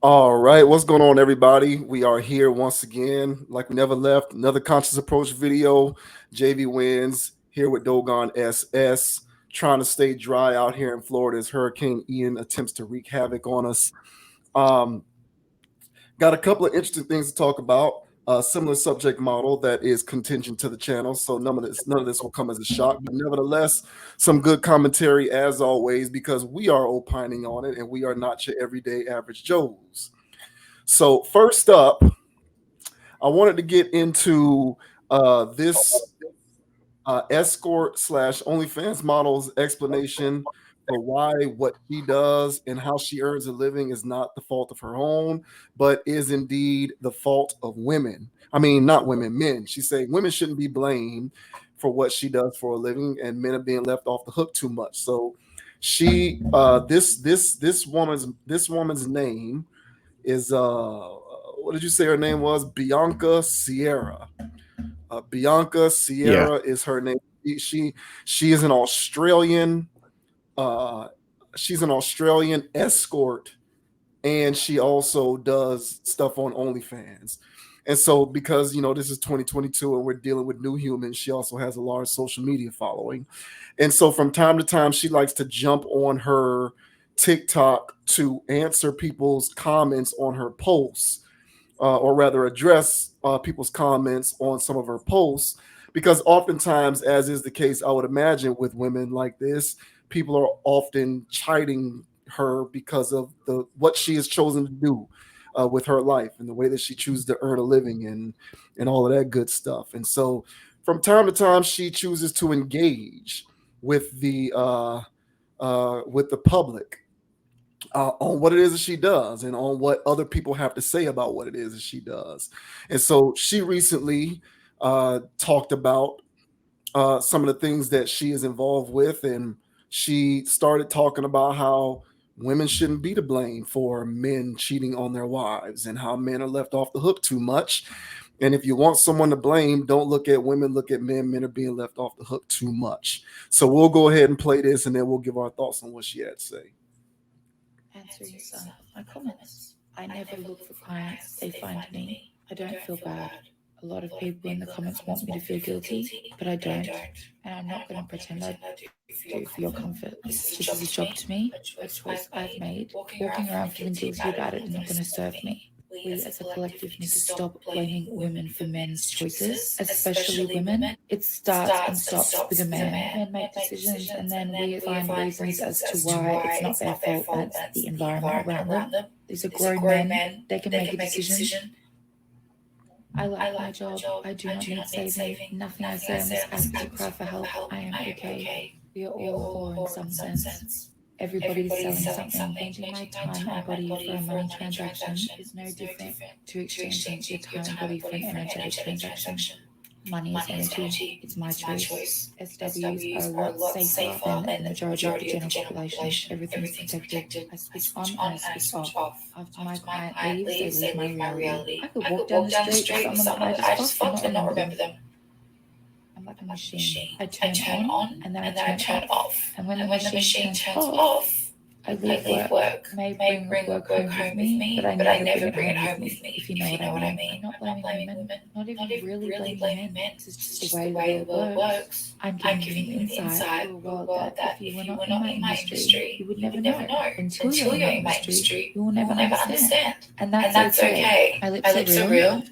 All right, what's going on, everybody? We are here once again, like we never left. Another conscious approach video. JV wins here with Dogon SS, trying to stay dry out here in Florida as Hurricane Ian attempts to wreak havoc on us. Um, got a couple of interesting things to talk about. A similar subject model that is contingent to the channel, so none of this will come as a shock. But nevertheless, some good commentary as always, because we are opining on it, and we are not your everyday average Joes. So first up, I wanted to get into this escort slash OnlyFans model's explanation for why what she does and how she earns a living is not the fault of her own, but is indeed the fault of women. I mean, not women, men. She's saying women shouldn't be blamed for what she does for a living, and men are being left off the hook too much. So she this woman's name is what did you say her name was? Bianca Sierra. Bianca Yeah. Sierra is her name. She is an Australian. Uh, she's an Australian escort, and she also does stuff on OnlyFans. And so, because this is 2022 and we're dealing with new humans, she also has a large social media following. And so, from time to time, she likes to jump on her TikTok to answer people's comments on her posts, or rather address people's comments on some of her posts, because oftentimes, as is the case, I would imagine with women like this, people are often chiding her because of the what she has chosen to do with her life and the way that she chooses to earn a living and all of that good stuff. And so, from time to time, she chooses to engage with the public on what it is that she does and on what other people have to say about what it is that she does. And so she recently talked about some of the things that she is involved with, and she started talking about how women shouldn't be to blame for men cheating on their wives and how men are left off the hook too much. And if you want someone to blame, don't look at women, look at men. Men are being left off the hook too much. So we'll go ahead and play this, and then we'll give our thoughts on what she had to say. Answering some of my comments. I never look for clients, they find me. I don't feel bad. A lot of people in the comments want me to feel guilty, but I don't. And I'm not going to pretend I do for your comfort. This is a job to me, a choice I've made. Walking around feeling guilty about it is not going to serve me. We as a collective need to stop blaming women for men's choices, especially women. It starts and stops with a man. Men make decisions and then we find reasons as to why it's not their fault and it's the environment around them. These are grown men. They can make a decision. I like my job. I do not need saving. Nothing I say on this app is a cry for help. I am okay. We are all poor in some sense. Everybody is selling something. Changing my time and body for a money transaction is no different to exchanging your time and body for an energetic transaction. Money is energy. It's my choice. SWs are a lot safer than the majority of the general population. Everything's protected. I switch on and I switch off. After my client leaves, they leave my reality. I could walk down the street with someone that I just fucked and not remember them. I'm like a machine. I turn on and then I turn off. And when the machine turns off, I leave work. I may bring work home with me, but I never bring it home with me, if you know what I mean. I'm not blaming women, not even really blaming men. This is just the way the world works. I'm giving you an insight to a world that if you were not in my industry, you would never know. Until you're in my industry, you will never understand. And that's okay. My lips are real.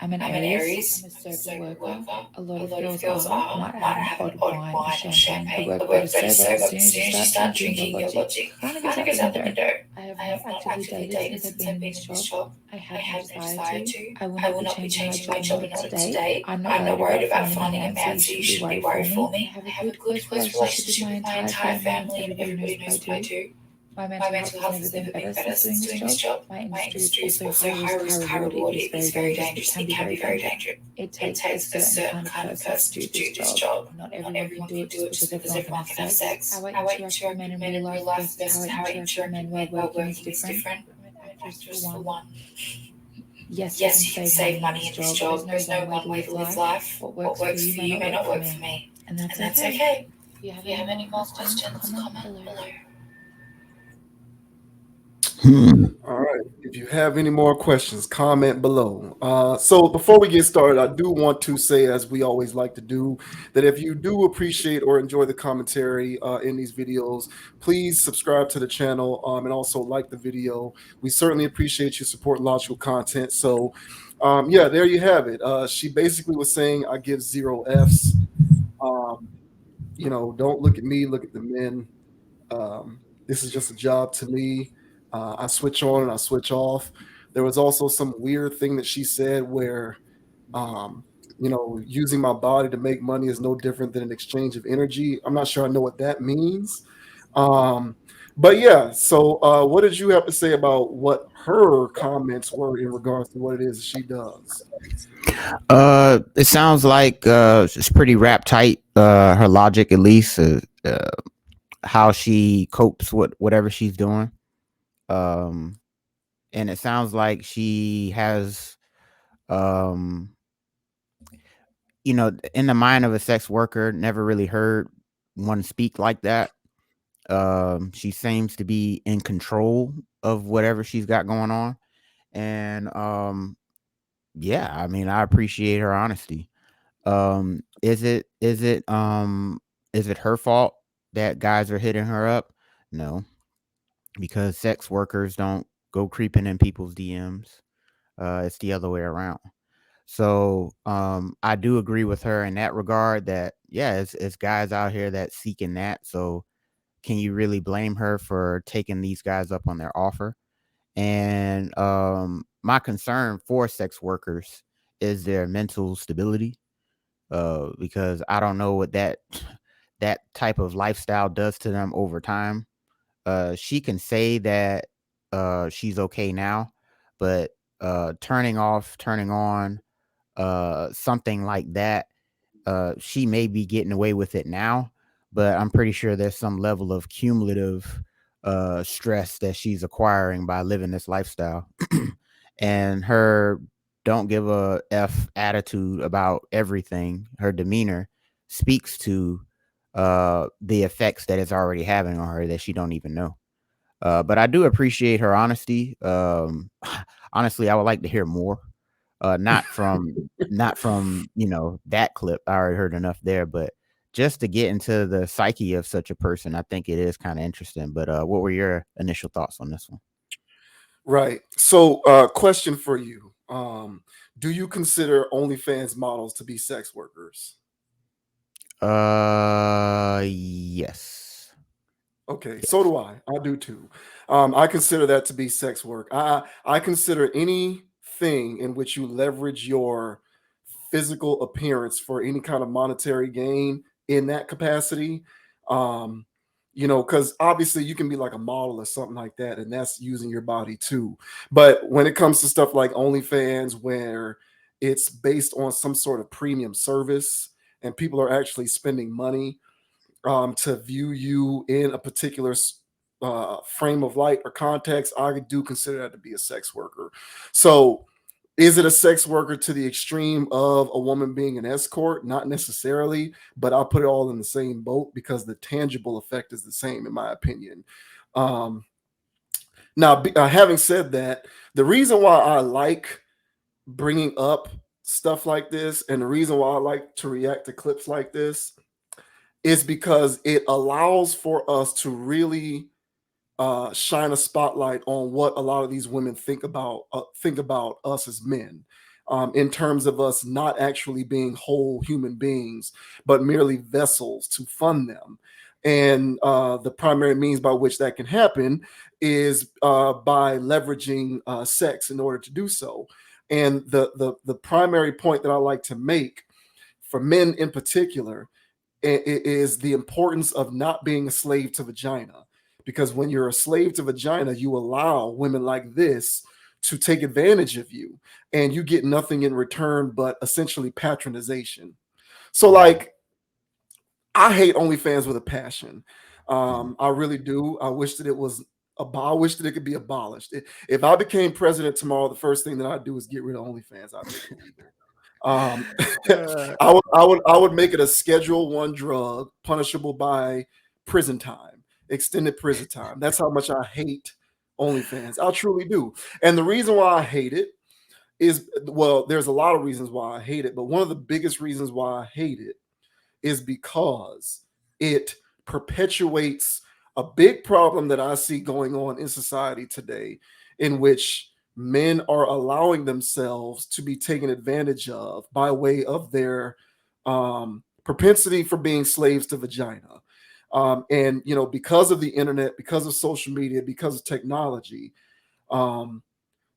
I'm an Aries. I'm a sober worker. A lot of girls are. Might have a bottle of wine or champagne. The work better sober. As soon as you start drinking, your logic kind of goes out the window. I have not actively dated since I've been in this job. I have no desire to. I will not be changing my job in order to date. I'm not worried about finding a man, so you should be worried for me. I have a good, close relationship with my entire family, and everybody knows what I do. My mental health has never been better since doing this job. My industry is also high risk, high rewarded. It is very dangerous. It can be very dangerous. It takes a certain kind of person to do this job. Not everyone can do it just because everyone can have sex. How I interact with men in real life versus how I interact with men while working is different. I'm an actress for one. Yes, you can save money in this job. There's no one way to live life. What works for you may not work for me. And that's okay. If you have any more questions, comment below. All right. If you have any more questions, comment below. So before we get started, I do want to say, as we always like to do, that if you do appreciate or enjoy the commentary in these videos, please subscribe to the channel and also like the video. We certainly appreciate you support logical content. So, yeah, there you have it. She basically was saying I give zero Fs. Um, don't look at me, look at the men. This is just a job to me. I switch on and I switch off. There was also some weird thing that she said where, um, using my body to make money is no different than an exchange of energy. I'm not sure I know what that means. Um, but yeah, so what did you have to say about what her comments were in regards to what it is she does? It sounds like it's pretty rap tight. Her logic, at least, how she copes with whatever she's doing. Um, and it sounds like she has, um, in the mind of a sex worker, never really heard one speak like that. She seems to be in control of whatever she's got going on, and yeah, I mean, I appreciate her honesty. Is it her fault that guys are hitting her up? No, because sex workers don't go creeping in people's DMs. It's the other way around. So I do agree with her in that regard that yeah, it's guys out here that seeking that. So can you really blame her for taking these guys up on their offer? And my concern for sex workers is their mental stability, because I don't know what that type of lifestyle does to them over time. She can say that she's okay now, but turning off, turning on, something like that, she may be getting away with it now, but I'm pretty sure there's some level of cumulative stress that she's acquiring by living this lifestyle. And her don't give a F attitude about everything, her demeanor speaks to the effects that it's already having on her that she don't even know. But I do appreciate her honesty. Honestly, I would like to hear more. Not from that clip. I already heard enough there, but just to get into the psyche of such a person, I think it is kind of interesting. But what were your initial thoughts on this one? Right. So, question for you: do you consider OnlyFans models to be sex workers? Yes. Okay, so Yes. do I. I do too. I consider that to be sex work. I consider anything in which you leverage your physical appearance for any kind of monetary gain in that capacity. Um, because obviously you can be like a model or something like that, and that's using your body too. But when it comes to stuff like OnlyFans, where it's based on some sort of premium service and people are actually spending money to view you in a particular frame of light or context, I do consider that to be a sex worker. So, is it a sex worker to the extreme of a woman being an escort? Not necessarily, but I'll put it all in the same boat because the tangible effect is the same, in my opinion. Um, Now, having said that, the reason why I like bringing up stuff like this and the reason why I like to react to clips like this is because it allows for us to really shine a spotlight on what a lot of these women think about us as men, in terms of us not actually being whole human beings, but merely vessels to fund them. And the primary means by which that can happen is by leveraging sex in order to do so. And the primary point that I like to make for men in particular is the importance of not being a slave to vagina. Because when you're a slave to vagina, you allow women like this to take advantage of you, and you get nothing in return but essentially patronization. So, Mhm. like, I hate OnlyFans with a passion. Mhm. I really do. I wish that it was. I wish that it could be abolished. If I became president tomorrow, the first thing that I'd do is get rid of OnlyFans. I'd make it illegal. Um, Uh, I would make it a Schedule One drug, punishable by prison time, extended prison time. That's how much I hate OnlyFans. I truly do. And the reason why I hate it is, well, there's a lot of reasons why I hate it, but one of the biggest reasons why I hate it is because it perpetuates a big problem that I see going on in society today, in which men are allowing themselves to be taken advantage of by way of their propensity for being slaves to vagina. And, you know, because of the internet, because of social media, because of technology, um,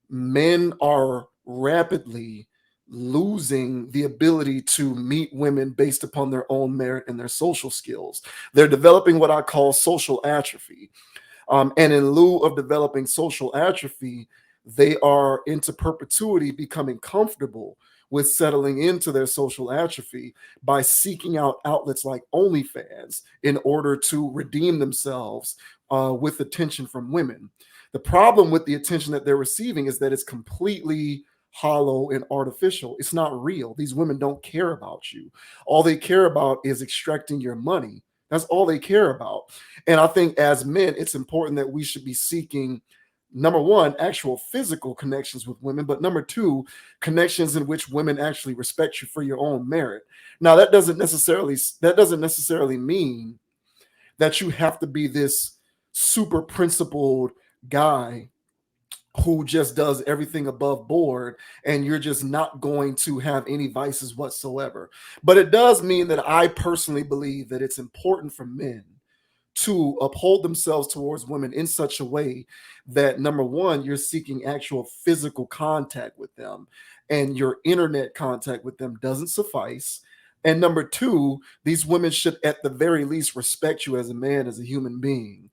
men are rapidly losing the ability to meet women based upon their own merit and their social skills. They're developing what I call social atrophy. And in lieu of developing social atrophy, they are into perpetuity becoming comfortable with settling into their social atrophy by seeking out outlets like OnlyFans in order to redeem themselves with attention from women. The problem with the attention that they're receiving is that it's completely hollow and artificial. It's not real. These women don't care about you. All they care about is extracting your money. That's all they care about. And I think as men, it's important that we should be seeking, number one, actual physical connections with women, but number two, connections in which women actually respect you for your own merit. Now, that doesn't necessarily mean that you have to be this super principled guy who just does everything above board and you're just not going to have any vices whatsoever. But it does mean that I personally believe that it's important for men to uphold themselves towards women in such a way that, number one, you're seeking actual physical contact with them and your internet contact with them doesn't suffice. And number two, these women should at the very least respect you as a man, as a human being.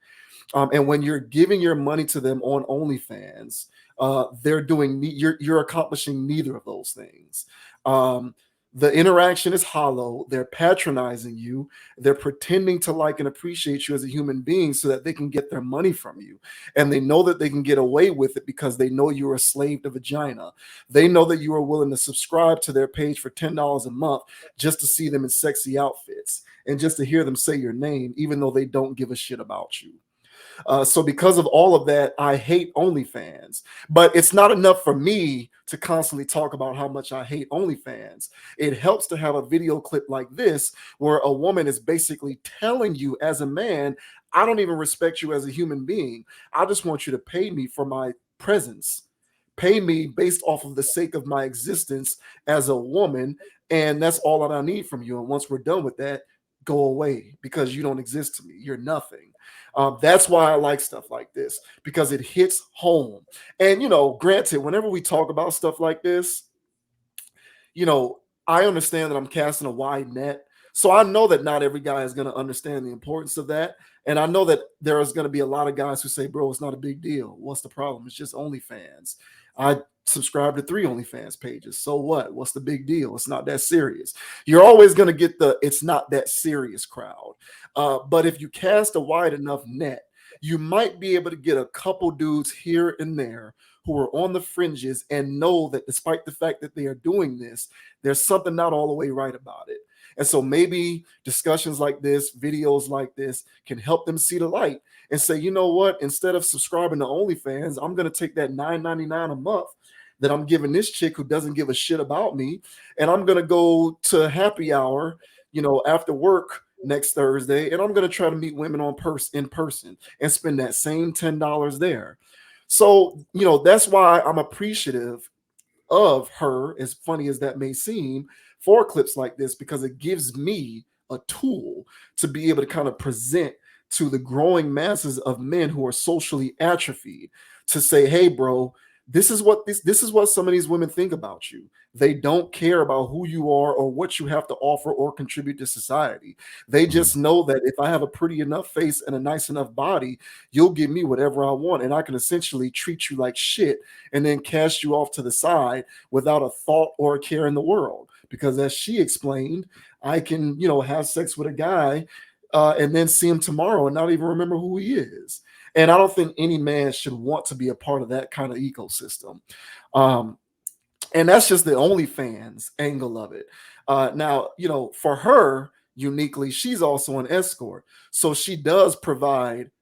And when you're giving your money to them on OnlyFans, you're accomplishing neither of those things. The interaction is hollow. They're patronizing you. They're pretending to like and appreciate you as a human being so that they can get their money from you. And they know that they can get away with it because they know you're a slave to vagina. They know that you are willing to subscribe to their page for $10 a month just to see them in sexy outfits and just to hear them say your name, even though they don't give a shit about you. So because of all of that, I hate OnlyFans. But it's not enough for me to constantly talk about how much I hate OnlyFans. It helps to have a video clip like this where a woman is basically telling you as a man, I don't even respect you as a human being. I just want you to pay me for my presence. Pay me based off of the sake of my existence as a woman. And that's all that I need from you. And once we're done with that, go away because you don't exist to me. You're nothing. That's why I like stuff like this because it hits home. And, you know, granted, whenever we talk about stuff like this, you know, I understand that I'm casting a wide net. So I know that not every guy is going to understand the importance of that. And I know that there is going to be a lot of guys who say, bro, it's not a big deal. What's the problem? It's just OnlyFans. I subscribe to 3 OnlyFans pages. So what? What's the big deal? It's not that serious. You're always going to get the it's not that serious crowd. But if you cast a wide enough net, you might be able to get a couple dudes here and there who are on the fringes and know that despite the fact that they are doing this, there's something not all the way right about it. And so maybe discussions like this, videos like this can help them see the light and say, you know what, instead of subscribing to OnlyFans, I'm going to take that $9.99 a month that I'm giving this chick who doesn't give a shit about me, and I'm going to go to happy hour, you know, after work next Thursday, and I'm going to try to meet women in person and spend that same $10 there. So, you know, that's why I'm appreciative of her, as funny as that may seem, for clips like this, because it gives me a tool to be able to kind of present to the growing masses of men who are socially atrophied to say, hey, bro, this is what some of these women think about you. They don't care about who you are or what you have to offer or contribute to society. They just know that if I have a pretty enough face and a nice enough body, you'll give me whatever I want, and I can essentially treat you like shit and then cast you off to the side without a thought or a care in the world. Because as she explained, I can, you know, have sex with a guy and then see him tomorrow and not even remember who he is. And I don't think any man should want to be a part of that kind of ecosystem. And that's just the OnlyFans angle of it. Now, you know, for her uniquely, she's also an escort. So she does provide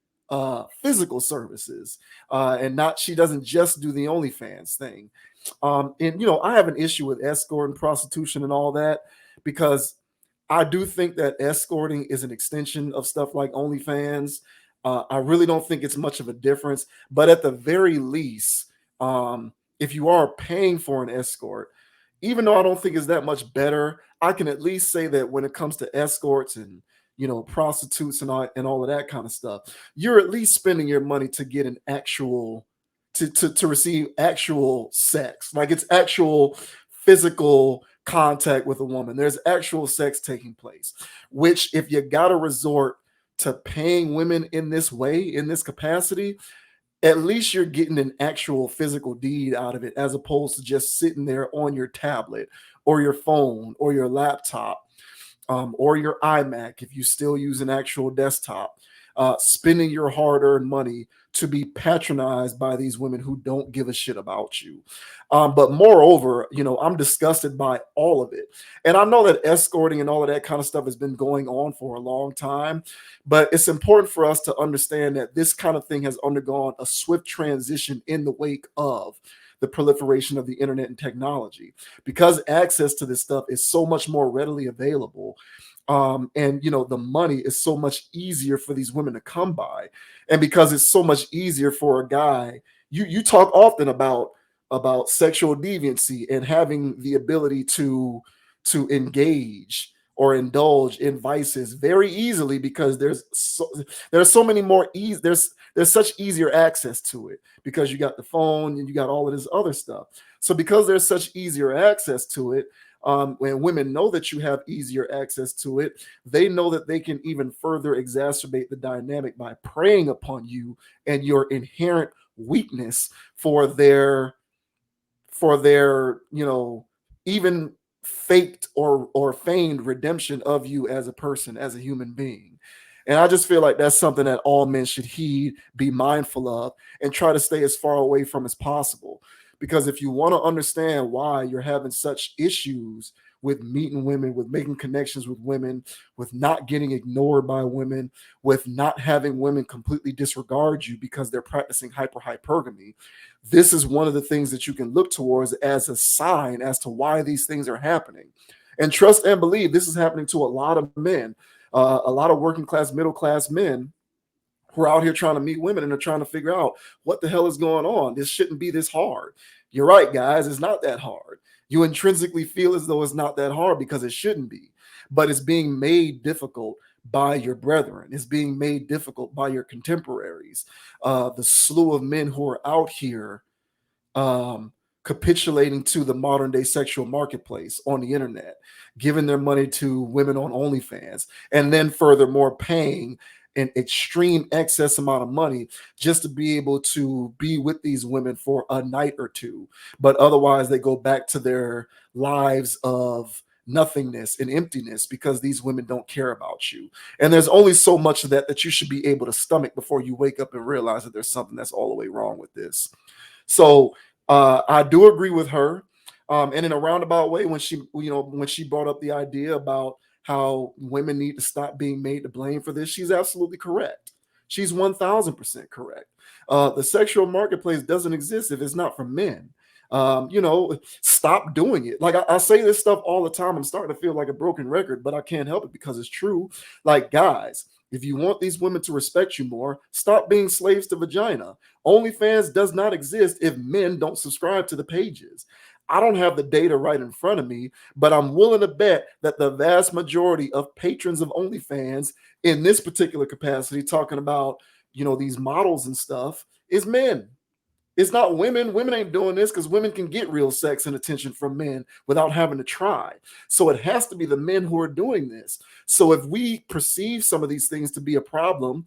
physical services, and not she doesn't just do the OnlyFans thing. And I have an issue with escort and prostitution and all that, because I do think that escorting is an extension of stuff like OnlyFans. I really don't think it's much of a difference, but at the very least, if you are paying for an escort, even though I don't think it's that much better, I can at least say that when it comes to escorts and prostitutes and all of that kind of stuff, you're at least spending your money to get an actual to receive actual sex. Like, it's actual physical contact with a woman. There's actual sex taking place, which, if you got to resort to paying women in this way, in this capacity, at least you're getting an actual physical deed out of it, as opposed to just sitting there on your tablet or your phone or your laptop, or your iMac if you still use an actual desktop, spending your hard-earned money to be patronized by these women who don't give a shit about you. But moreover, I'm disgusted by all of it. And I know that escorting and all of that kind of stuff has been going on for a long time, but it's important for us to understand that this kind of thing has undergone a swift transition in the wake of the proliferation of the internet and technology, because access to this stuff is so much more readily available. And the money is so much easier for these women to come by, and because it's so much easier for a guy, you talk often about sexual deviancy and having the ability to engage or indulge in vices very easily, because there's so many more ease. There's such easier access to it, because you got the phone and you got all of this other stuff. So because there's such easier access to it, when women know that you have easier access to it, they know that they can even further exacerbate the dynamic by preying upon you and your inherent weakness for their even faked or feigned redemption of you as a person, as a human being. And I just feel like that's something that all men should heed, be mindful of, and try to stay as far away from as possible. Because if you want to understand why you're having such issues with meeting women, with making connections with women, with not getting ignored by women, with not having women completely disregard you because they're practicing hypergamy, this is one of the things that you can look towards as a sign as to why these things are happening. And trust and believe, this is happening to a lot of men, a lot of working class, middle class men who are out here trying to meet women and are trying to figure out what the hell is going on. This shouldn't be this hard. You're right, guys. It's not that hard. You intrinsically feel as though it's not that hard because it shouldn't be, but it's being made difficult by your brethren. It's being made difficult by your contemporaries. The slew of men who are out here capitulating to the modern day sexual marketplace on the internet, giving their money to women on OnlyFans, and then furthermore paying an extreme excess amount of money just to be able to be with these women for a night or two. But otherwise, they go back to their lives of nothingness and emptiness because these women don't care about you. And there's only so much of that you should be able to stomach before you wake up and realize that there's something that's all the way wrong with this. So I do agree with her. And in a roundabout way, when she brought up the idea about how women need to stop being made to blame for this, she's absolutely correct. She's 1000% correct. The sexual marketplace doesn't exist if it's not for men. Stop doing it. Like I say this stuff all the time. I'm starting to feel like a broken record, but I can't help it because it's true. Like, guys, if you want these women to respect you more, stop being slaves to vagina. OnlyFans does not exist if men don't subscribe to the pages. I don't have the data right in front of me, but I'm willing to bet that the vast majority of patrons of OnlyFans in this particular capacity, talking about, these models and stuff, is men. It's not women. Women ain't doing this because women can get real sex and attention from men without having to try. So it has to be the men who are doing this. So if we perceive some of these things to be a problem,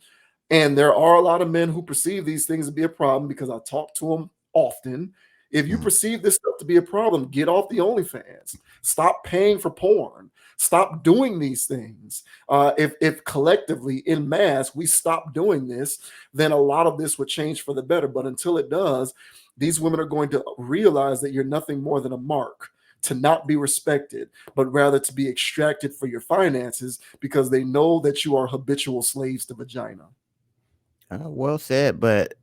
and there are a lot of men who perceive these things to be a problem because I talk to them often. If you perceive this stuff to be a problem, get off the OnlyFans. Stop paying for porn. Stop doing these things. If collectively, in mass, we stop doing this, then a lot of this would change for the better. But until it does, these women are going to realize that you're nothing more than a mark, to not be respected, but rather to be extracted for your finances because they know that you are habitual slaves to vagina. Well said, but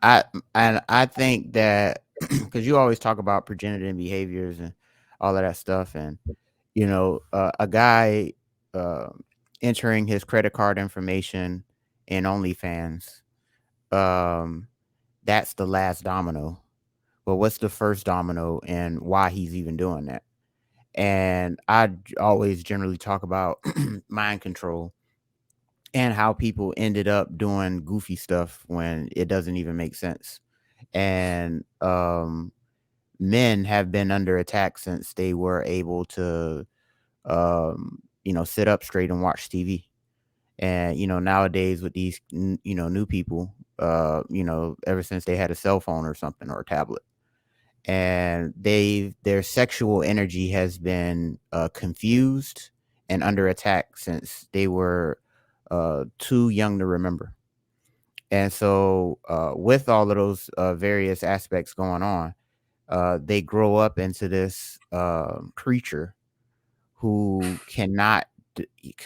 I think that because you always talk about progenitor behaviors and all of that stuff, and a guy uh, entering his credit card information in OnlyFans, um, that's the last domino. But what's the first domino, and why he's even doing that? And always generally talk about mind control and how people ended up doing goofy stuff when it doesn't even make sense. And men have been under attack since they were able to, sit up straight and watch TV. And nowadays with these, new people, ever since they had a cell phone or something or a tablet, and their sexual energy has been confused and under attack since they were too young to remember. And so, with all of those various aspects going on, they grow up into this creature who cannot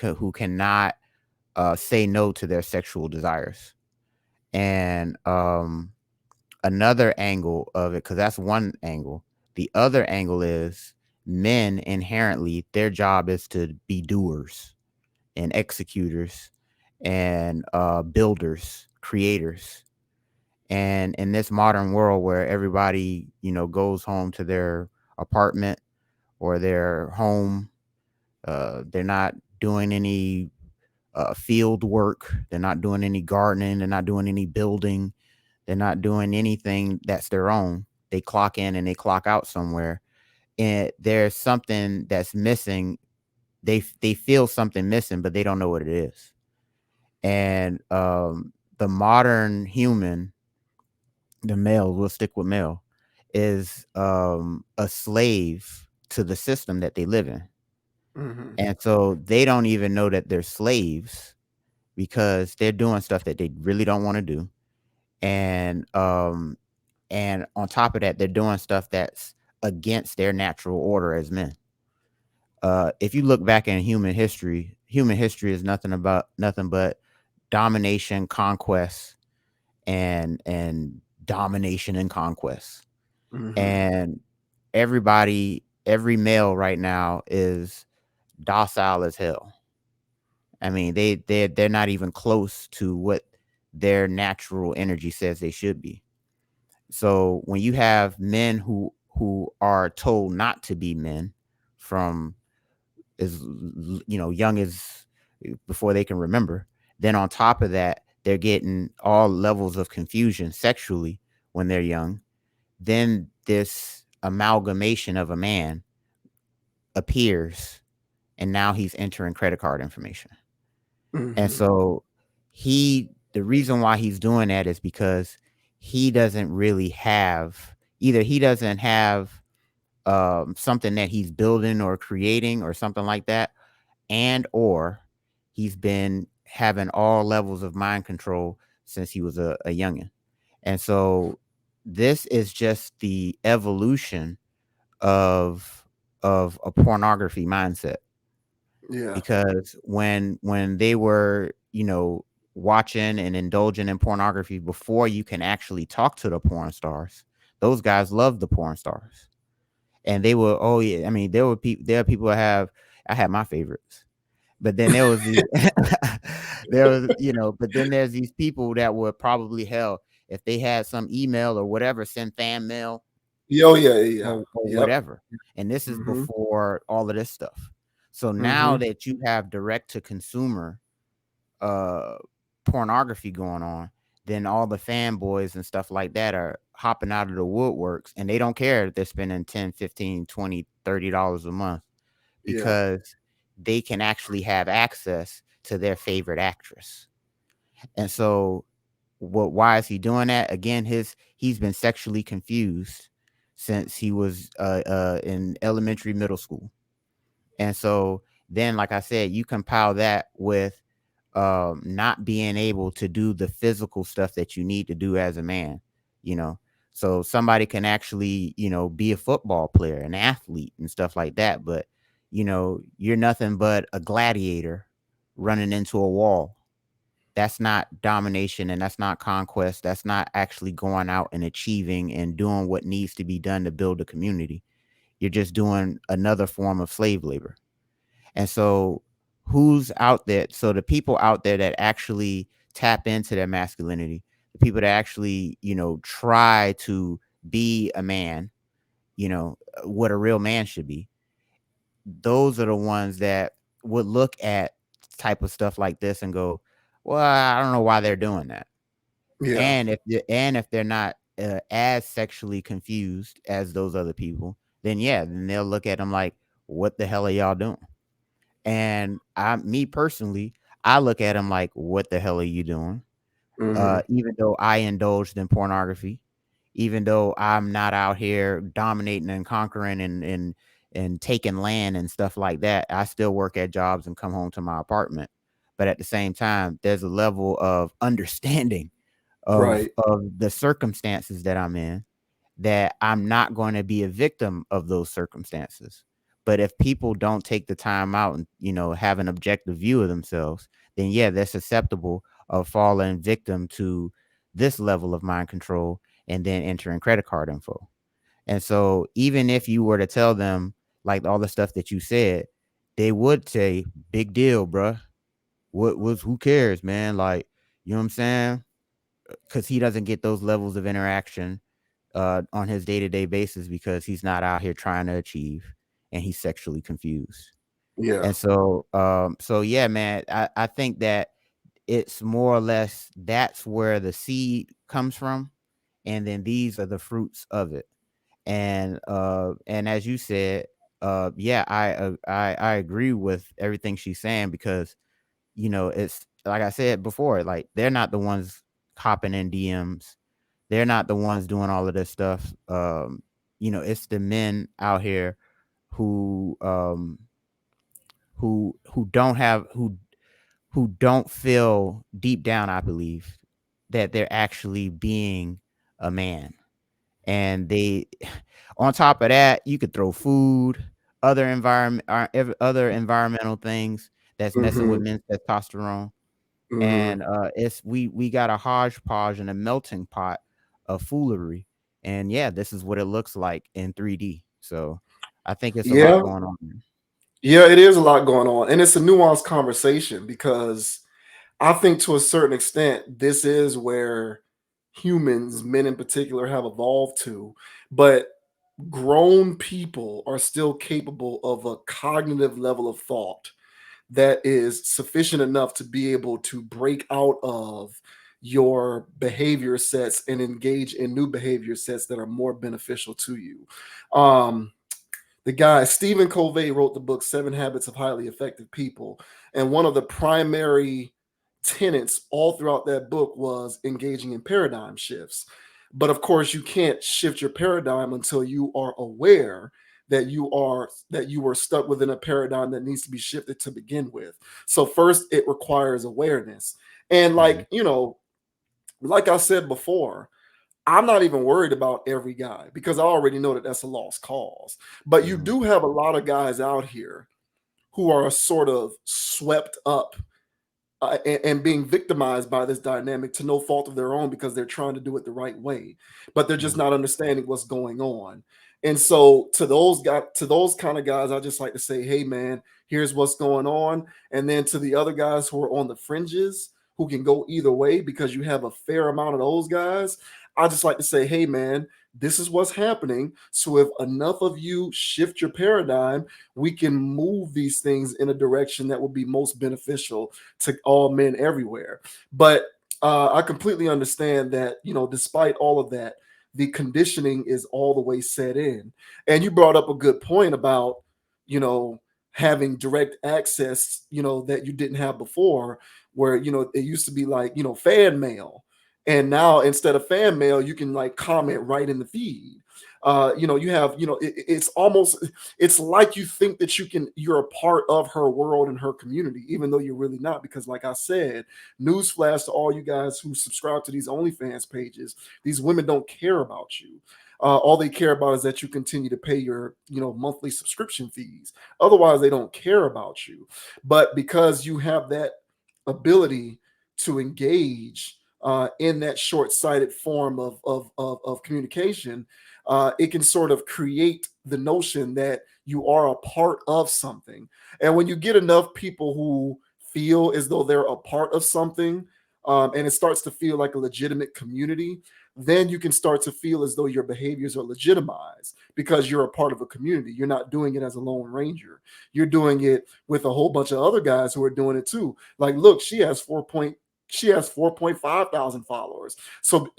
who cannot say no to their sexual desires. And another angle of it, because that's one angle. The other angle is men inherently, their job is to be doers and executors and builders, creators. And in this modern world where everybody, goes home to their apartment or their home, they're not doing any field work, they're not doing any gardening, they're not doing any building, they're not doing anything that's their own. They clock in and they clock out somewhere, and there's something that's missing. They feel something missing, but they don't know what it is. And the modern human, the male, we'll stick with male, is a slave to the system that they live in. Mm-hmm. And so they don't even know that they're slaves because they're doing stuff that they really don't want to do. And on top of that, they're doing stuff that's against their natural order as men. If you look back in human history is nothing but domination, conquest, and domination and conquest. Mm-hmm. And every male right now is docile as hell. I mean, they're not even close to what their natural energy says they should be. So when you have men who are told not to be men from as young as before they can remember, then on top of that, they're getting all levels of confusion sexually when they're young. Then this amalgamation of a man appears, and now he's entering credit card information. And Mm-hmm. so the reason why he's doing that is because he doesn't really have either he doesn't have something that he's building or creating or something like that, and or he's been having all levels of mind control since he was a youngin. And so this is just the evolution of a pornography mindset, Yeah. because when they were watching and indulging in pornography before you can actually talk to the porn stars, those guys loved the porn stars. And they were, oh yeah, I mean, there are people that have, I had my favorites, but then there was these there was but then there's these people that were probably, hell, if they had some email or whatever, send fan mail Yo, yeah, yeah. or Yep. whatever. And this is Mm-hmm. before all of this stuff. So now Mm-hmm. that you have direct to consumer uh pornography going on, then all the fanboys and stuff like that are hopping out of the woodworks, and they don't care if they're spending 10, 15, 20, $30 a month, Yeah. because they can actually have access to their favorite actress. And so why is he doing that? Again, he's been sexually confused since he was in elementary, middle school. And so then, like I said, you compile that with not being able to do the physical stuff that you need to do as a man, you know. So somebody can actually, be a football player, an athlete and stuff like that, but you're nothing but a gladiator running into a wall. that's not domination and that's not conquest. That's not actually going out and achieving and doing what needs to be done to build a community. You're just doing another form of slave labor. And so, who's out there? So, the people out there that actually tap into their masculinity, the people that actually, try to be a man, what a real man should be, those are the ones that would look at type of stuff like this and go, well, I don't know why they're doing that. Yeah. And if they're not as sexually confused as those other people, then yeah, then they'll look at them like, what the hell are y'all doing? And me personally, I look at them like, what the hell are you doing? Mm-hmm. Even though I indulged in pornography, even though I'm not out here dominating and conquering and taking land and stuff like that, I still work at jobs and come home to my apartment. But at the same time, there's a level of understanding of Right. the circumstances that I'm in, that I'm not going to be a victim of those circumstances. But if people don't take the time out and, have an objective view of themselves, then yeah, they're susceptible of falling victim to this level of mind control and then entering credit card info. And so even if you were to tell them like all the stuff that you said, they would say, big deal, bruh. What was, who cares, man? Like, you know what I'm saying? Because he doesn't get those levels of interaction on his day-to-day basis because he's not out here trying to achieve and he's sexually confused. Yeah. And so yeah, man, I think that it's more or less that's where the seed comes from, and then these are the fruits of it. And as you said, yeah, I agree with everything she's saying, because it's like I said before, like they're not the ones hopping in DMs. They're not the ones doing all of this stuff. It's the men out here who who don't have who don't feel deep down, I believe, that they're actually being a man. And they on top of that, you could throw food, other environmental things that's messing Mm-hmm. with men's testosterone. Mm-hmm. And it's we got a hodgepodge and a melting pot of foolery. And yeah, this is what it looks like in 3D. So I think it's a lot Yeah. going on. Yeah, it is a lot going on. And it's a nuanced conversation because I think to a certain extent, this is where humans, men in particular, have evolved to. But grown people are still capable of a cognitive level of thought that is sufficient enough to be able to break out of your behavior sets and engage in new behavior sets that are more beneficial to you. Um, the guy Stephen Covey wrote the book Seven Habits of Highly Effective People, and one of the primary tenets all throughout that book was engaging in paradigm shifts. But of course, you can't shift your paradigm until you are aware that you were stuck within a paradigm that needs to be shifted to begin with. So first, it requires awareness, and Mhm. like I said before, I'm not even worried about every guy because I already know that that's a lost cause. But you Mhm. do have a lot of guys out here who are sort of swept up and being victimized by this dynamic to no fault of their own because they're trying to do it the right way, but they're just Mhm. not understanding what's going on. And so to those kind of guys, I just like to say, hey man, here's what's going on. And then to the other guys who are on the fringes, who can go either way because you have a fair amount of those guys, I just like to say, hey man, this is what's happening. So if enough of you shift your paradigm, we can move these things in a direction that will be most beneficial to all men everywhere. But I completely understand that, despite all of that, the conditioning is all the way set in. And you brought up a good point about, you know, having direct access, that you didn't have before, where, it used to be like, fan mail. And now instead of fan mail, you can like comment right in the feed. You have, it's almost, it's like you think that you're a part of her world and her community, even though you're really not. Because, like I said, newsflash to all you guys who subscribe to these OnlyFans pages, these women don't care about you. All they care about is that you continue to pay your, monthly subscription fees. Otherwise, they don't care about you. But because you have that ability to engage in that short-sighted form of communication, it can sort of create the notion that you are a part of something. And when you get enough people who feel as though they're a part of something, and it starts to feel like a legitimate community, then you can start to feel as though your behaviors are legitimized because you're a part of a community. You're not doing it as a lone ranger. You're doing it with a whole bunch of other guys who are doing it too. Like, look, she has 4.5 thousand followers. So,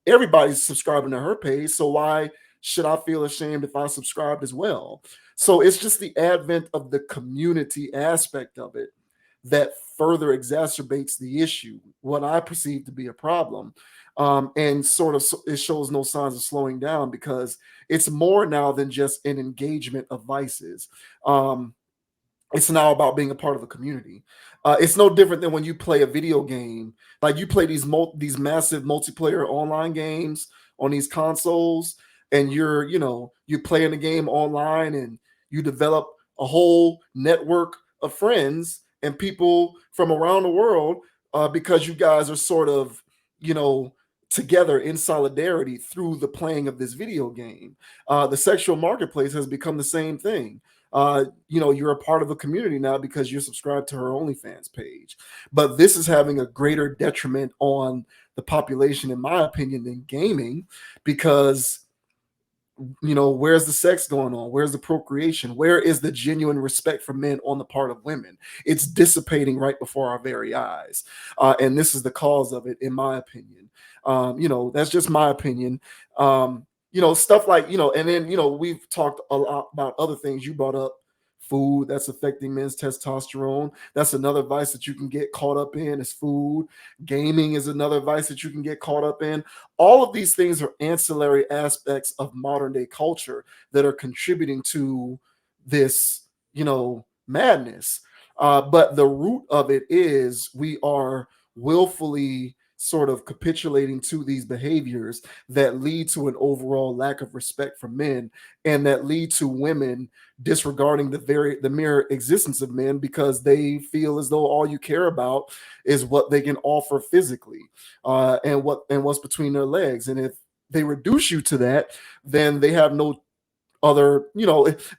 everybody's subscribing to her page. So why should I feel ashamed if I subscribed as well? So it's just the advent of the community aspect of it that further exacerbates the issue, what I perceive to be a problem. And sort of it shows no signs of slowing down because it's more now than just an engagement of vices. It's now about being a part of a community. It's no different than when you play a video game. Like you play these massive multiplayer online games on these consoles, and you're playing the game online, and you develop a whole network of friends and people from around the world because you guys are sort of you know together in solidarity through the playing of this video game. The sexual marketplace has become the same thing. You're a part of a community now because you're subscribed to her OnlyFans page. But this is having a greater detriment on the population, in my opinion, than gaming, because where's the sex going on? Where's the procreation? Where is the genuine respect for men on the part of women? It's dissipating right before our very eyes. And this is the cause of it, in my opinion. That's just my opinion. Stuff like, and then, we've talked a lot about other things. You brought up food that's affecting men's testosterone. That's another vice that you can get caught up in, is food. Gaming is another vice that you can get caught up in. All of these things are ancillary aspects of modern day culture that are contributing to this, madness. But the root of it is we are willfully sort of capitulating to these behaviors that lead to an overall lack of respect for men, and that lead to women disregarding the mere existence of men because they feel as though all you care about is what they can offer physically, and what's between their legs. And if they reduce you to that, then they have no other,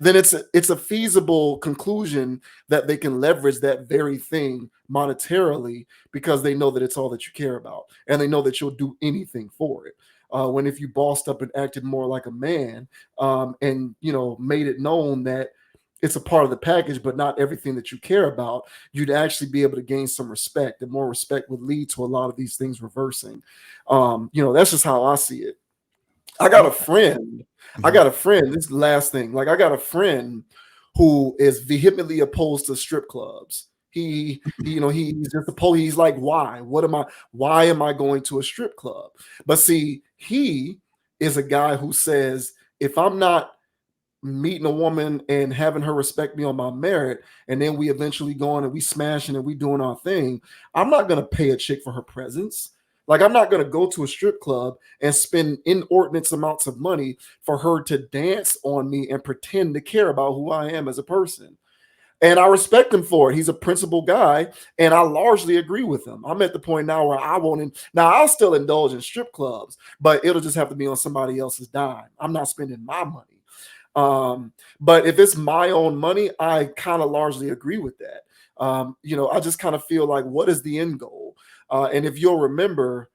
then it's a feasible conclusion that they can leverage that very thing monetarily because they know that it's all that you care about, and they know that you'll do anything for it. When if you bossed up and acted more like a man, and made it known that it's a part of the package but not everything that you care about, you'd actually be able to gain some respect, and more respect would lead to a lot of these things reversing. That's just how I see it. I got a friend. This is the last thing. Like, I got a friend who is vehemently opposed to strip clubs. He's just opposed. He's like, why? Why am I going to a strip club? But see, he is a guy who says, if I'm not meeting a woman and having her respect me on my merit, and then we eventually go on and we smashing and we doing our thing, I'm not gonna pay a chick for her presence. Like, I'm not gonna go to a strip club and spend inordinate amounts of money for her to dance on me and pretend to care about who I am as a person. And I respect him for it. He's a principled guy, and I largely agree with him. I'm at the point now where I won't. Now, I'll still indulge in strip clubs, but it'll just have to be on somebody else's dime. I'm not spending my money. But if it's my own money, I kind of largely agree with that. I just kind of feel like, what is the end goal? And if you'll remember,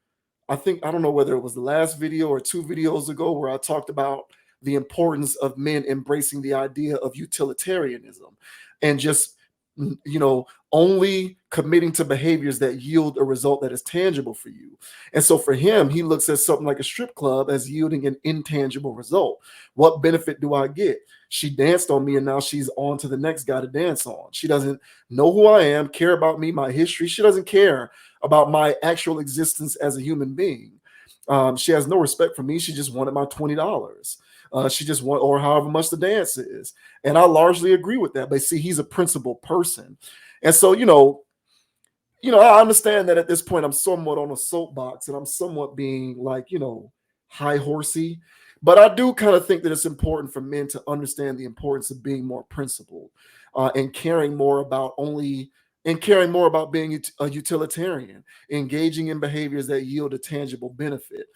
I don't know whether it was the last video or 2 videos ago where I talked about the importance of men embracing the idea of utilitarianism and just, only committing to behaviors that yield a result that is tangible for you. And so for him, he looks at something like a strip club as yielding an intangible result. What benefit do I get? She danced on me, and now she's on to the next guy to dance on. She doesn't know who I am, care about me, my history. She doesn't care about my actual existence as a human being. She has no respect for me. She just wanted my $20. She just want, or however much the dance is. And I largely agree with that. But see, he's a principled person. And so, I understand that at this point I'm somewhat on a soapbox and I'm somewhat being like, high horsey. But I do kind of think that it's important for men to understand the importance of being more principled, and caring more about only and caring more about being a utilitarian, engaging in behaviors that yield a tangible benefit.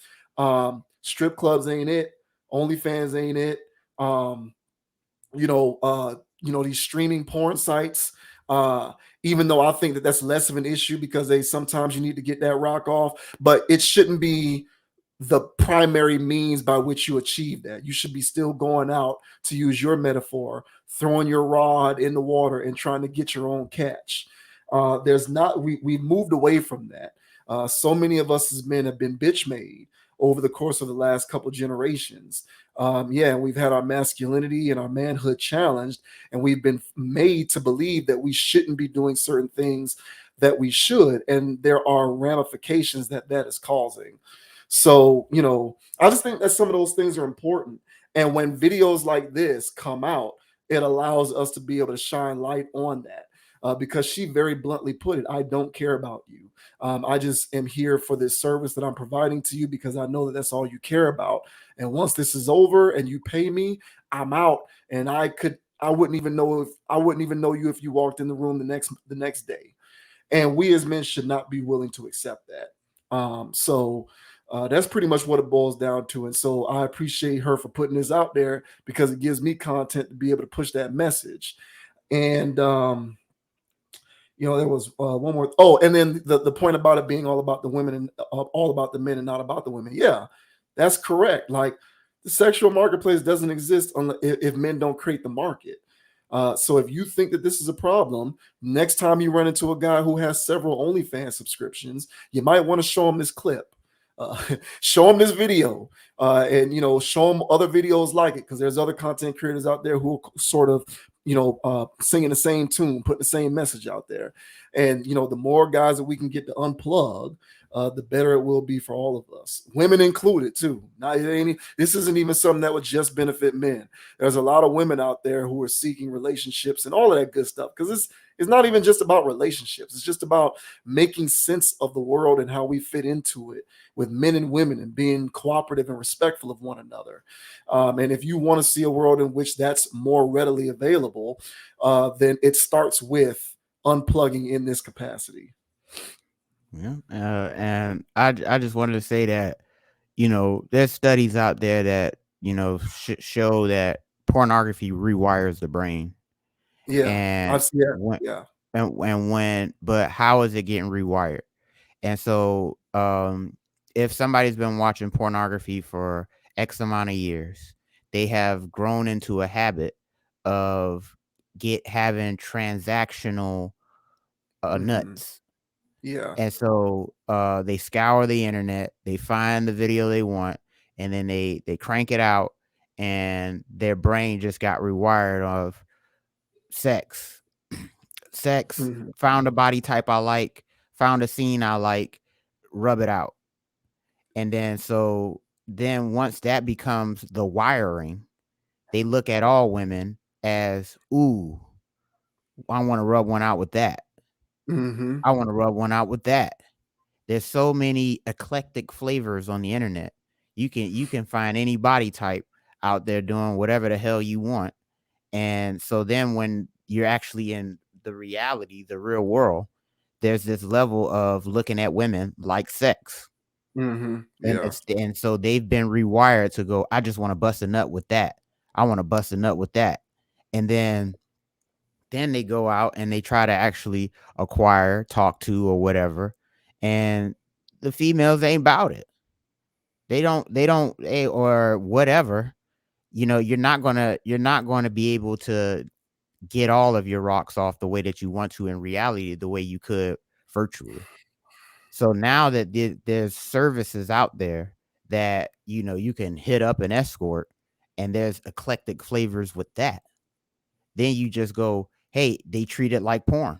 Strip clubs ain't it. OnlyFans ain't it. Um, these streaming porn sites. Uh, Even though I think that that's less of an issue because they sometimes you need to get that rock off, but it shouldn't be the primary means by which you achieve that. You should be still going out, to use your metaphor, throwing your rod in the water and trying to get your own catch. There's not we've moved away from that. So many of us as men have been bitch made over the course of the last couple generations. Yeah, we've had our masculinity and our manhood challenged, and we've been made to believe that we shouldn't be doing certain things that we should, and there are ramifications that that is causing. So, I just think that some of those things are important. And when videos like this come out, it allows us to be able to shine light on that. Because she very bluntly put it, I don't care about you. I just am here for this service that I'm providing to you because I know that that's all you care about. And once this is over and you pay me, I'm out. And I wouldn't even know you if you walked in the room the next day. And we as men should not be willing to accept that. That's pretty much what it boils down to. And so I appreciate her for putting this out there because it gives me content to be able to push that message. And there was one more. Oh, and then the point about it being all about the women and all about the men and not about the women. Yeah, that's correct. Like the sexual marketplace doesn't exist if men don't create the market. So if you think that this is a problem, next time you run into a guy who has several OnlyFans subscriptions, you might want to show him this clip. Show him this video, and show him other videos like it, because there's other content creators out there who are sort of singing the same tune, putting the same message out there. And the more guys that we can get to unplug, the better it will be for all of us, women included too. Now, this isn't even something that would just benefit men. There's a lot of women out there who are seeking relationships and all of that good stuff, because it's not even just about relationships. It's just about making sense of the world and how we fit into it with men and women, and being cooperative and respectful of one another. And if you want to see a world in which that's more readily available, then it starts with unplugging in this capacity. Yeah, and I just wanted to say that there's studies out there that show that pornography rewires the brain, Yeah, and I've seen that. when Yeah. but how is it getting rewired? And so, if somebody's been watching pornography for X amount of years, they have grown into a habit of having transactional Hmm. nuts. Yeah. And so they scour the internet, they find the video they want, and then they crank it out, and their brain just got rewired of sex. Sex, Hmm. found a body type I like, found a scene I like, rub it out. And then once that becomes the wiring, they look at all women as, ooh, I want to rub one out with that. Hmm. I want to rub one out with that. There's so many eclectic flavors on the internet. You can find any body type out there doing whatever the hell you want. And so then when you're actually in the reality, the real world, there's this level of looking at women like sex. Hmm. And Yeah. so they've been rewired to go, I just want to bust a nut with that. I want to bust a nut with that. And then they go out and they try to actually acquire, talk to, or whatever. And the females ain't about it. Or whatever. You're not gonna be able to get all of your rocks off the way that you want to in reality, the way you could virtually. So now that there's services out there that you can hit up an escort, and there's eclectic flavors with that, then you just go, hey, they treat it like porn.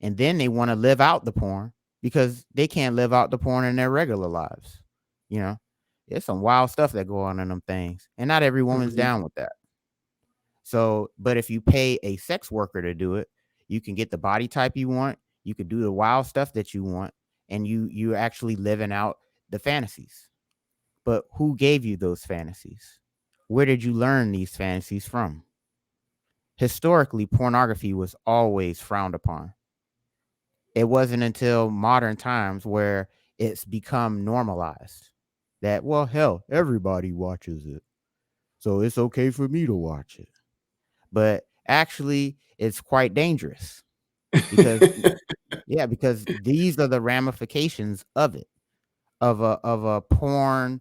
And then they want to live out the porn because they can't live out the porn in their regular lives. You know, there's some wild stuff that go on in them things. And not every woman's Hmm. down with that. So, but if you pay a sex worker to do it, you can get the body type you want, you can do the wild stuff that you want, and you're actually living out the fantasies. But who gave you those fantasies? Where did you learn these fantasies from? Historically, pornography was always frowned upon. it wasn't until modern times where it's become normalized that, well, hell, everybody watches it, so it's okay for me to watch it. But actually, it's quite dangerous because, yeah, because these are the ramifications of it, of a porn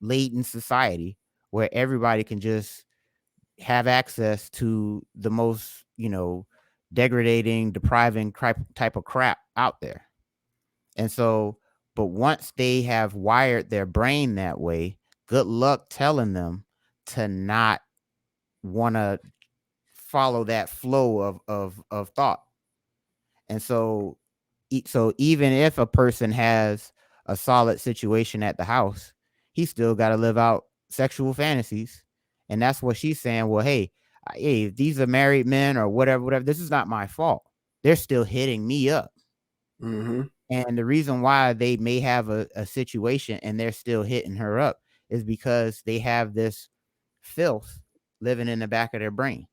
laden society where everybody can just have access to the most, degrading, depriving type of crap out there. And so, but once they have wired their brain that way, good luck telling them to not want to follow that flow of thought. And so, so even if a person has a solid situation at the house, he still got to live out sexual fantasies. And that's what she's saying. Well, hey, hey, if these are married men or whatever, this is not my fault. They're still hitting me up. Mm-hmm. And the reason why they may have a situation and they're still hitting her up is because they have this filth living in the back of their brain.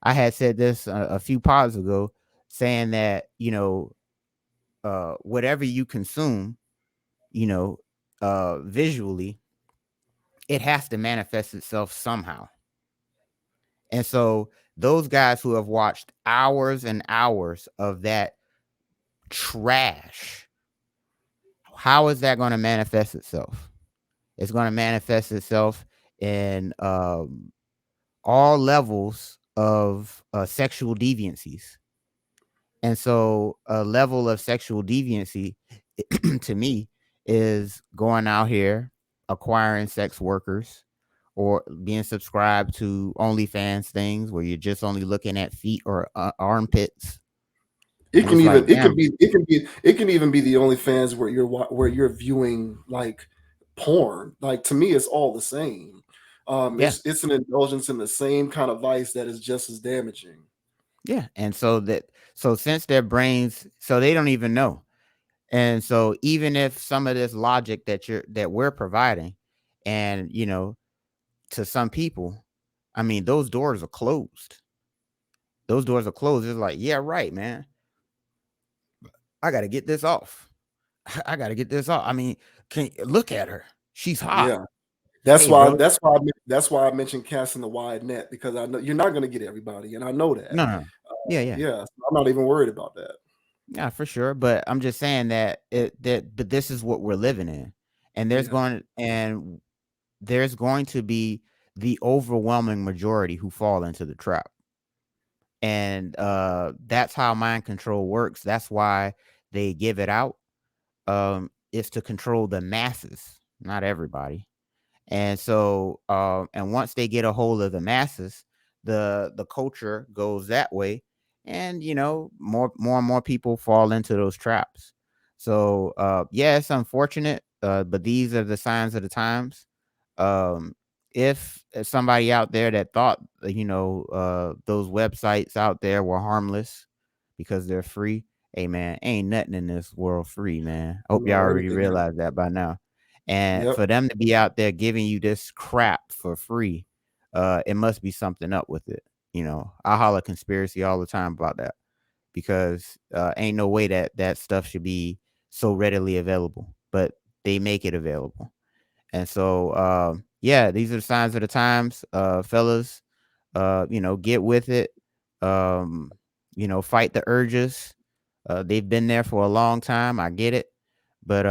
I had said this a few pods ago, saying that, whatever you consume, you know, visually, it has to manifest itself somehow. And so those guys who have watched hours and hours of that trash, how is that going to manifest itself? It's going to manifest itself in all levels of sexual deviancies. And so a level of sexual deviancy to me is going out here, acquiring sex workers, or being subscribed to OnlyFans things where you're just only looking at feet or armpits. It And can it's even like, damn, it can even be the OnlyFans where you're viewing like porn. Like to me, it's all the same. yeah, It's an indulgence in the same kind of vice that is just as damaging. yeah. And so since their brains, so they don't even know. And so even if some of this logic that we're providing, and to some people, I mean, those doors are closed. Those doors are closed. It's like, yeah, right, man. I got to get this off. I got to get this off. I mean, can look at her. She's hot. Yeah, that's Hey, why bro. that's why I mentioned casting the wide net, because I know you're not going to get everybody, and I know that. No, no. Yeah, yeah. Yeah, so I'm not even worried about that. Yeah, for sure. But I'm just saying but this is what we're living in. And Yeah. there's going to be the overwhelming majority who fall into the trap. And that's how mind control works. That's why they give it out. Is to control the masses, not everybody. And so, and once they get a hold of the masses, the culture goes that way, and more and more people fall into those traps. So, yeah, it's unfortunate, but these are the signs of the times. Um, if somebody out there that thought, those websites out there were harmless because they're free, hey man, ain't nothing in this world free, man. I hope y'all No, already everything. realized that by now. And Yep. for them to be out there giving you this crap for free, it must be something up with it. I holler conspiracy all the time about that, because ain't no way that stuff should be so readily available, but they make it available. And so, yeah, these are the signs of the times, fellas. Get with it. Um, fight the urges. They've been there for a long time. I get it. But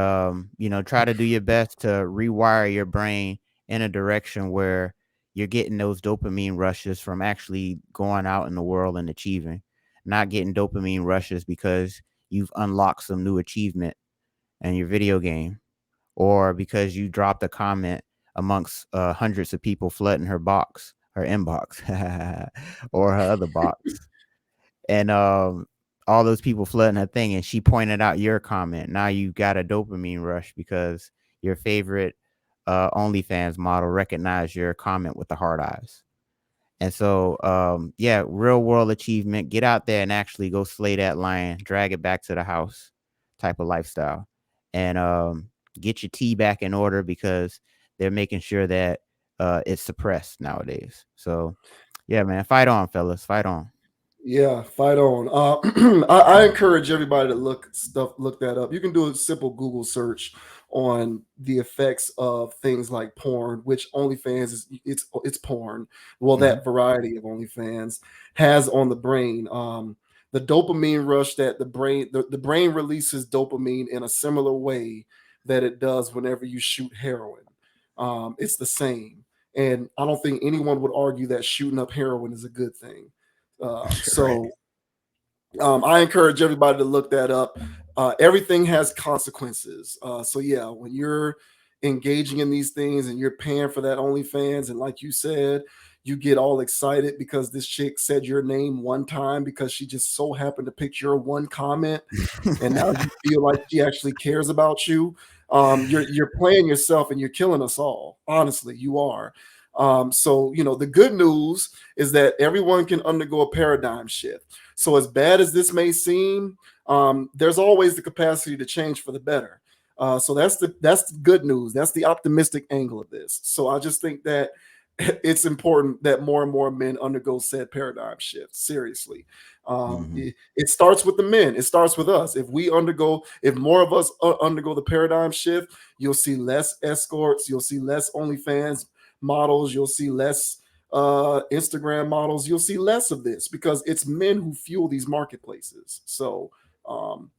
try to do your best to rewire your brain in a direction where you're getting those dopamine rushes from actually going out in the world and achieving, not getting dopamine rushes because you've unlocked some new achievement in your video game, or because you dropped a comment amongst hundreds of people flooding her inbox, or her other box, and all those people flooding her thing, and she pointed out your comment. Now you got a dopamine rush because your favorite OnlyFans model recognized your comment with the hard eyes. And so, yeah, real world achievement. Get out there and actually go slay that lion, drag it back to the house, type of lifestyle, and get your tea back in order, because they're making sure that it's suppressed nowadays. So, yeah, man, fight on, fellas, fight on. Yeah, fight on. I encourage everybody to look that up. You can do a simple Google search on the effects of things like porn, which OnlyFans is it's porn. Well, Hmm. that variety of OnlyFans has on the brain. The dopamine rush that the brain releases dopamine in a similar way that it does whenever you shoot heroin. It's the same, and I don't think anyone would argue that shooting up heroin is a good thing. Right. I encourage everybody to look that up. Everything has consequences. So yeah, when you're engaging in these things and you're paying for that OnlyFans, and like you said, you get all excited because this chick said your name one time because she just so happened to pick your one comment, and now you feel like she actually cares about you. You're playing yourself and you're killing us all. Honestly, you are. So the good news is that everyone can undergo a paradigm shift. So as bad as this may seem, there's always the capacity to change for the better. So that's the good news. That's the optimistic angle of this. So I just think that it's important that more and more men undergo said paradigm shift. Seriously, Hmm. it starts with the men. It starts with us. If more of us undergo the paradigm shift, you'll see less escorts. You'll see less OnlyFans models. You'll see less Instagram models. You'll see less of this because it's men who fuel these marketplaces. So um,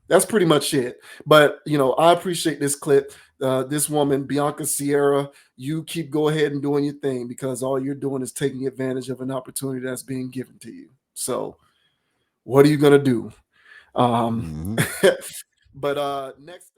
that's pretty much it. But I appreciate this clip. This woman, Bianca Sierra, you go ahead and doing your thing because all you're doing is taking advantage of an opportunity that's being given to you. So what are you gonna do? Um, Hmm. but next.